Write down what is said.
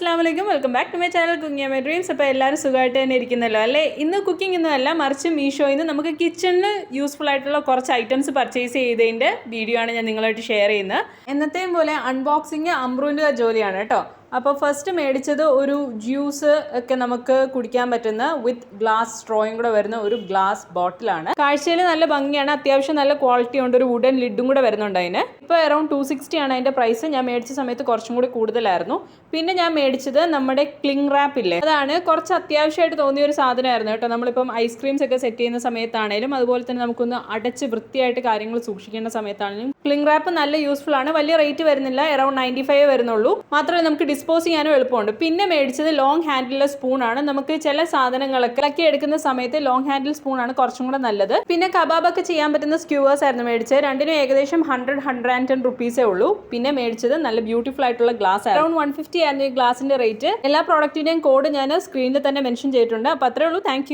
അസ്സലാമലൈക്കും welcome back to my channel cooking my dreams. അപ്പോൾ എല്ലാവരും സുഖമായിട്ട് തന്നെ ഇരിക്കുന്നല്ലോ അല്ലേ? ഇന്ന് കുക്കിംഗ് ഒന്നുമല്ല, മറിച്ച് മീഷോയിൽ നിന്ന് നമുക്ക് കിച്ചണിന് യൂസ്ഫുൾ ആയിട്ടുള്ള കുറച്ച് ഐറ്റംസ് പർച്ചേസ് ചെയ്തതിൻ്റെ വീഡിയോ ആണ് ഞാൻ നിങ്ങളായിട്ട് ഷെയർ ചെയ്യുന്നത്. എന്നത്തെയും പോലെ അൺബോക്സിങ് അമ്രുവിൻ്റെ ജോലിയാണ് കേട്ടോ. അപ്പോൾ ഫസ്റ്റ് മേടിച്ചത് ഒരു ജ്യൂസ് ഒക്കെ നമുക്ക് കുടിക്കാൻ പറ്റുന്ന വിത്ത് ഗ്ലാസ് സ്ട്രോയും കൂടെ വരുന്ന ഒരു ഗ്ലാസ് ബോട്ടിലാണ്. കാഴ്ചയിൽ നല്ല ഭംഗിയാണ്, അത്യാവശ്യം നല്ല ക്വാളിറ്റി ഉണ്ട്. ഒരു വുഡൻ ലിഡും കൂടെ വരുന്നുണ്ട് അതിന്. ഇപ്പോൾ അറൗണ്ട് 260 ആണ് അതിൻ്റെ പ്രൈസ്. ഞാൻ മേടിച്ച സമയത്ത് കുറച്ചും കൂടി കൂടുതലായിരുന്നു. പിന്നെ ഞാൻ മേടിച്ചത് നമ്മുടെ ക്ലിംഗ് റാപ്പ് ഇല്ലേ, അതാണ് കുറച്ച് അത്യാവശ്യമായിട്ട് തോന്നിയ ഒരു സാധനമായിരുന്നു കേട്ടോ. നമ്മളിപ്പം ഐസ്ക്രീംസ് ഒക്കെ സെറ്റ് ചെയ്യുന്ന സമയത്താണേലും അതുപോലെ തന്നെ നമുക്കൊന്ന് അടച്ച് വൃത്തിയായിട്ട് കാര്യങ്ങൾ സൂക്ഷിക്കേണ്ട സമയത്താണെങ്കിലും ക്ലിംഗ് റാപ്പ് നല്ല യൂസ്ഫുൾ ആണ്. വലിയ റേറ്റ് വരുന്നില്ല, അറൗണ്ട് 95 വരുന്നുള്ളൂ. മാത്രമല്ല നമുക്ക് ഡിസ്പോസ് ചെയ്യാനും എളുപ്പമുണ്ട്. പിന്നെ മേടിച്ചത് ലോങ് ഹാൻഡിലുള്ള സ്പൂണാണ്. നമുക്ക് ചില സാധനങ്ങളൊക്കെ ഇളക്കി എടുക്കുന്ന സമയത്ത് ലോങ് ഹാൻഡിൽ സ്പൂണാണ് കുറച്ചും കൂടെ നല്ലത്. പിന്നെ കബാബൊക്കെ ചെയ്യാൻ പറ്റുന്ന സ്ക്യൂവേഴ്സ് ആയിരുന്നു മേടിച്ചത്. രണ്ടിനും ഏകദേശം 100-110 റുപ്പീസേ ഉള്ളൂ. പിന്നെ മേടിച്ചത് നല്ല ബ്യൂട്ടിഫുൾ ആയിട്ടുള്ള ഗ്ലാസ്, അറൗണ്ട് 150 ആയിരുന്നു ഈ ഗ്ലാസിന്റെ റേറ്റ്. എല്ലാ പ്രോഡക്റ്റിന്റെയും കോഡ് ഞാൻ സ്ക്രീനിൽ തന്നെ മെൻഷൻ ചെയ്തിട്ടുണ്ട്. അപ്പോൾ അത്രേ ഉള്ളൂ. താങ്ക്